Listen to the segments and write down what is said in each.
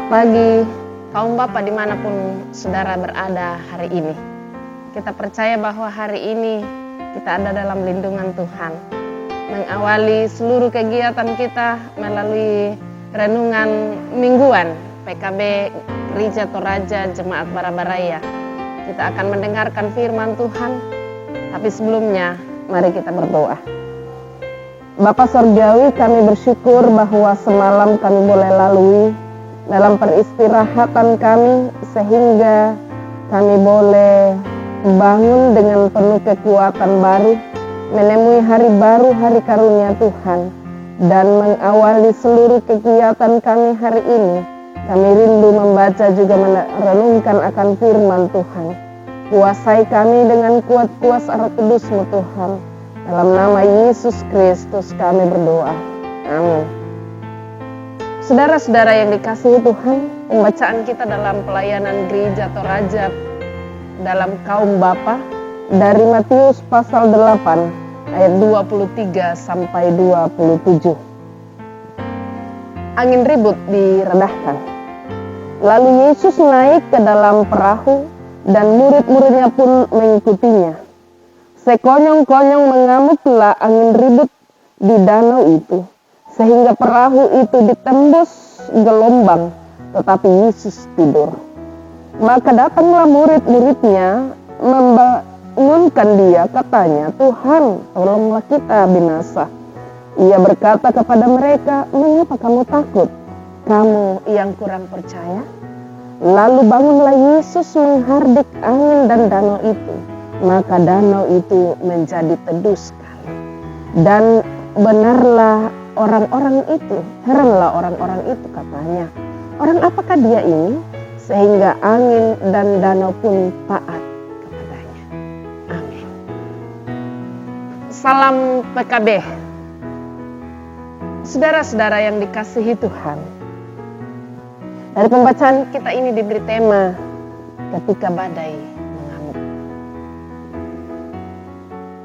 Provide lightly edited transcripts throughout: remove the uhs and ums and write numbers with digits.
Selamat pagi kaum Bapak dimanapun saudara berada hari ini. Kita percaya bahwa hari ini kita ada dalam lindungan Tuhan. Mengawali seluruh kegiatan kita melalui renungan mingguan PKB Gereja Toraja Jemaat Barabaraya. Kita akan mendengarkan firman Tuhan. Tapi sebelumnya mari kita berdoa. Bapa Surgawi, kami bersyukur bahwa semalam kami boleh lalui dalam peristirahatan kami sehingga kami boleh bangun dengan penuh kekuatan baru, menemui hari baru, hari karunia Tuhan, dan mengawali seluruh kegiatan kami hari ini. Kami rindu membaca juga merenungkan akan firman Tuhan. Kuasai kami dengan kuat kuasa Roh Kudus-Mu Tuhan. Dalam nama Yesus Kristus kami berdoa. Amin. Saudara-saudara yang dikasihi Tuhan, pembacaan kita dalam pelayanan Gereja Toraja dalam kaum Bapa dari Matius pasal 8 ayat 23 sampai 27. Angin ribut diredahkan. Lalu Yesus naik ke dalam perahu dan murid-muridnya pun mengikutinya. Sekonyong-konyong mengamuklah angin ribut di danau itu, sehingga perahu itu ditembus gelombang, tetapi Yesus tidur. Maka datanglah murid-muridnya membangunkan dia, katanya, "Tuhan, tolonglah kita binasa." Ia berkata kepada mereka, "Mengapa kamu takut, kamu yang kurang percaya?" Lalu bangunlah Yesus menghardik angin dan danau itu. Maka danau itu menjadi teduh sekali. Dan benarlah orang-orang itu, heranlah orang-orang itu, katanya, "Orang apakah dia ini sehingga angin dan danau pun taat kepadanya?" Amin. Salam PKB. Saudara-saudara yang dikasihi Tuhan, dari pembacaan kita ini diberi tema ketika badai mengamuk.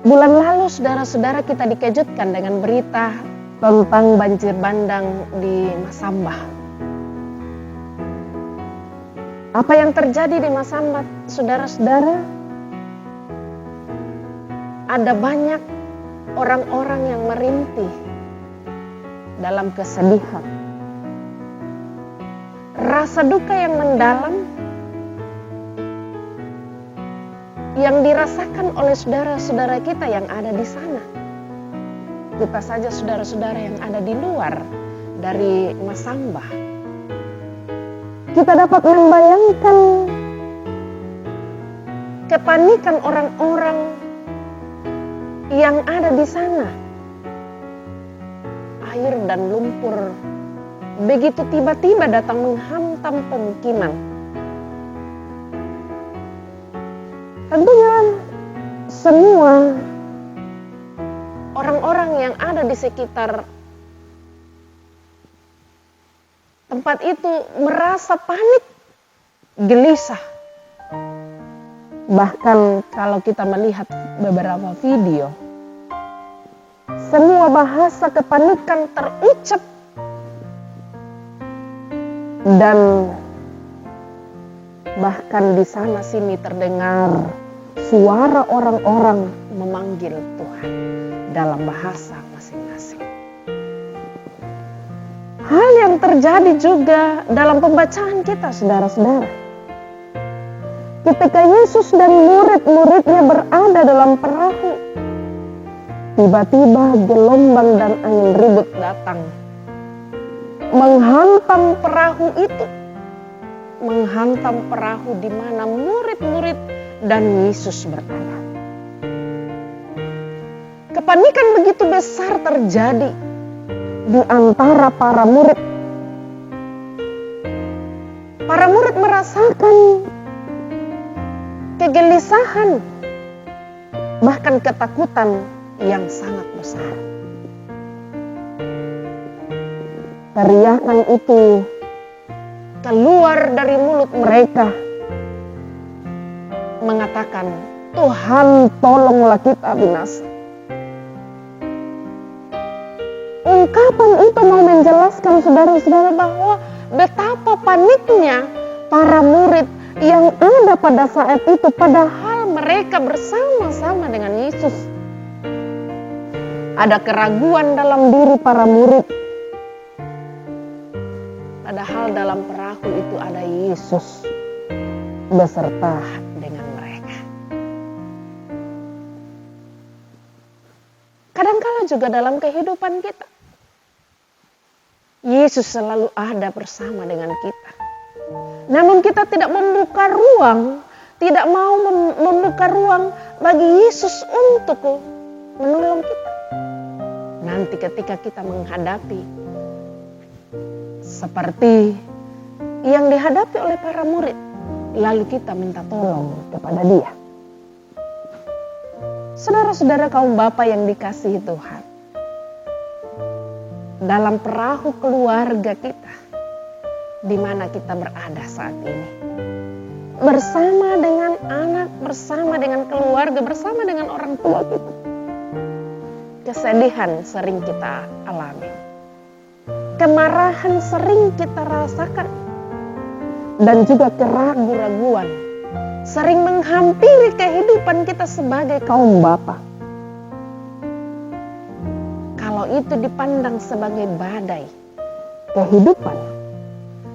Bulan lalu saudara-saudara kita dikejutkan dengan berita tentang banjir bandang di Masambah. Apa yang terjadi di Masambah, saudara-saudara? Ada banyak orang-orang yang merintih dalam kesedihan. Rasa duka yang mendalam yang dirasakan oleh saudara-saudara kita yang ada di sana. Kita saja saudara-saudara yang ada di luar dari Masambah. Kita dapat membayangkan kepanikan orang-orang yang ada di sana. Air dan lumpur begitu tiba-tiba datang menghantam pemukiman. Tentunya semua orang-orang yang ada di sekitar tempat itu merasa panik, gelisah. Bahkan kalau kita melihat beberapa video, semua bahasa kepanikan terucap dan bahkan di sana sini terdengar suara orang-orang memanggil Tuhan dalam bahasa masing-masing. Hal yang terjadi juga dalam pembacaan kita, saudara-saudara. Ketika Yesus dan murid-muridnya berada dalam perahu, tiba-tiba gelombang dan angin ribut datang, menghantam perahu itu, menghantam perahu di mana murid-murid dan Yesus berada. Kepanikan begitu besar terjadi di antara para murid. Para murid merasakan kegelisahan, bahkan ketakutan yang sangat besar. Teriakan itu keluar dari mulut mereka, mengatakan, "Tuhan, tolonglah kita binasa." Ungkapan itu mau menjelaskan saudara-saudara bahwa Betapa paniknya para murid yang ada pada saat itu, padahal mereka bersama-sama dengan Yesus. Ada keraguan dalam diri para murid, padahal dalam perahu itu ada Yesus beserta dengan mereka. Kadangkala juga dalam kehidupan kita, Yesus selalu ada bersama dengan kita. Namun kita tidak membuka ruang, tidak mau membuka ruang bagi Yesus untuk menolong kita. Nanti ketika kita menghadapi seperti yang dihadapi oleh para murid, lalu kita minta tolong kepada Dia. Saudara-saudara kaum Bapa yang dikasihi Tuhan, dalam perahu keluarga kita, di mana kita berada saat ini, bersama dengan anak, bersama dengan keluarga, bersama dengan orang tua kita, kesedihan sering kita alami, kemarahan sering kita rasakan, dan juga keraguan-raguan sering menghampiri kehidupan kita sebagai kaum Bapa. Kalau itu dipandang sebagai badai kehidupan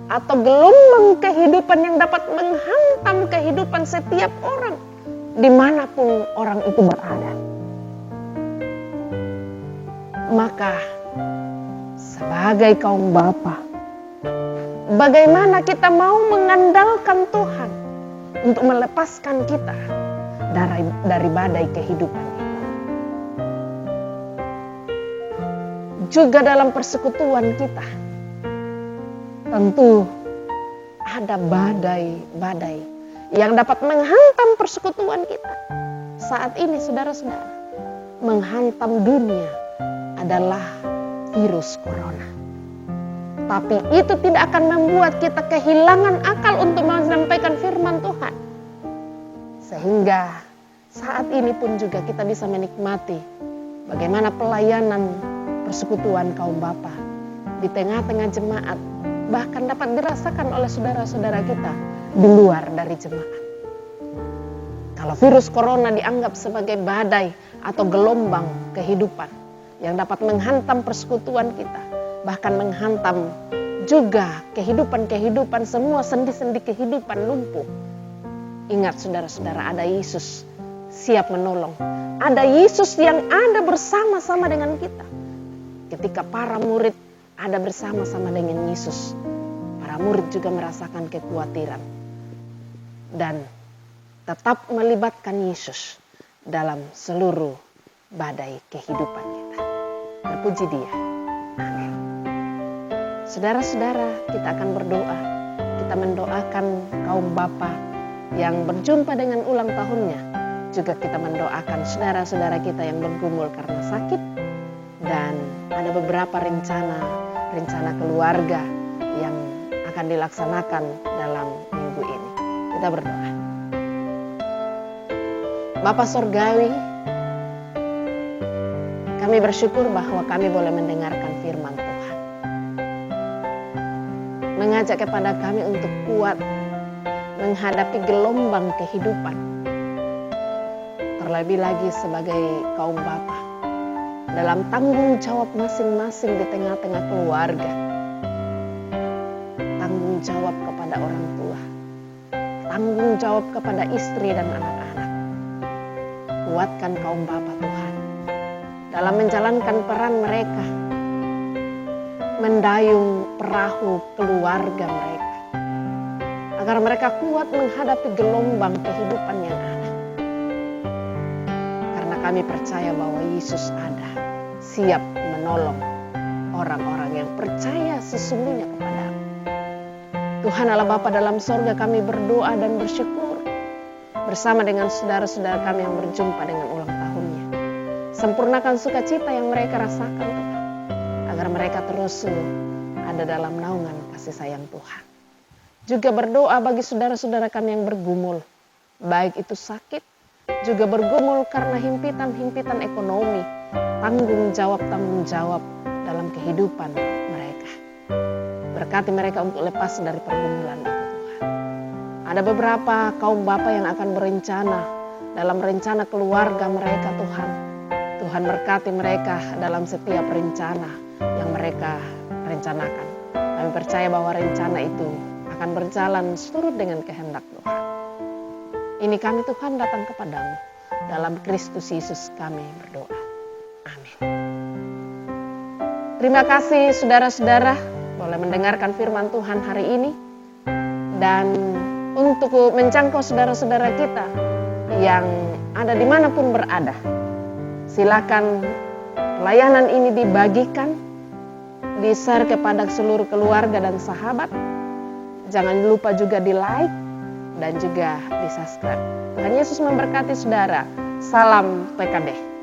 atau gelombang kehidupan yang dapat menghantam kehidupan setiap orang dimanapun orang itu berada, maka sebagai kaum Bapa, bagaimana kita mau mengandalkan Tuhan untuk melepaskan kita dari badai kehidupan itu. Juga dalam persekutuan kita, tentu ada badai-badai yang dapat menghantam persekutuan kita. Saat ini saudara-saudara, menghantam dunia adalah virus corona. Tapi itu tidak akan membuat kita kehilangan akal untuk menyampaikan firman Tuhan. Sehingga saat ini pun juga kita bisa menikmati bagaimana pelayanan persekutuan kaum Bapa di tengah-tengah jemaat, bahkan dapat dirasakan oleh saudara-saudara kita di luar dari jemaat. Kalau virus corona dianggap sebagai badai atau gelombang kehidupan yang dapat menghantam persekutuan kita, bahkan menghantam juga kehidupan-kehidupan, semua sendi-sendi kehidupan lumpuh. Ingat saudara-saudara, ada Yesus siap menolong. Ada Yesus yang ada bersama-sama dengan kita. Ketika para murid ada bersama-sama dengan Yesus, para murid juga merasakan kekhawatiran dan tetap melibatkan Yesus dalam seluruh badai kehidupan kita. Terpuji Dia. Amin. Saudara-saudara, kita akan berdoa. Kita mendoakan kaum Bapa yang berjumpa dengan ulang tahunnya. Juga kita mendoakan saudara-saudara kita yang bergumul karena sakit. Dan ada beberapa rencana keluarga yang akan dilaksanakan dalam minggu ini. Kita berdoa. Bapa Sorgawi, kami bersyukur bahwa kami boleh mendengarkan firman Tuhan. Mengajak kepada kami untuk kuat menghadapi gelombang kehidupan. Terlebih lagi sebagai kaum Bapa, dalam tanggung jawab masing-masing di tengah-tengah keluarga. Tanggung jawab kepada orang tua. Tanggung jawab kepada istri dan anak-anak. Kuatkan kaum Bapa Tuhan dalam menjalankan peran mereka, mendayung perahu keluarga mereka, agar mereka kuat menghadapi gelombang kehidupan yang ada. Karena kami percaya bahwa Yesus ada, siap menolong orang-orang yang percaya sesungguhnya kepada-Mu. Tuhan Allah Bapa dalam sorga, kami berdoa dan bersyukur bersama dengan saudara-saudara kami yang berjumpa dengan ulang tahunnya. Sempurnakan sukacita yang mereka rasakan Tuhan, agar mereka terus ada dalam naungan kasih sayang Tuhan. Juga berdoa bagi saudara-saudara kami yang bergumul, baik itu sakit, juga bergumul karena himpitan-himpitan ekonomi, tanggung jawab dalam kehidupan mereka. Berkati mereka untuk lepas dari pergumulan itu Tuhan. Ada beberapa kaum bapa yang akan berencana dalam rencana keluarga mereka Tuhan. Tuhan berkati mereka dalam setiap rencana yang mereka rencanakan. Kami percaya bahwa rencana itu akan berjalan seturut dengan kehendak Tuhan. Ini kami Tuhan datang kepadamu. Dalam Kristus Yesus kami berdoa. Amin. Terima kasih saudara-saudara boleh mendengarkan firman Tuhan hari ini. Dan untuk menjangkau saudara-saudara kita yang ada dimanapun berada, silakan layanan ini dibagikan, di-share kepada seluruh keluarga dan sahabat. Jangan lupa juga di-like dan juga di-subscribe. Tuhan Yesus memberkati saudara. Salam PKB.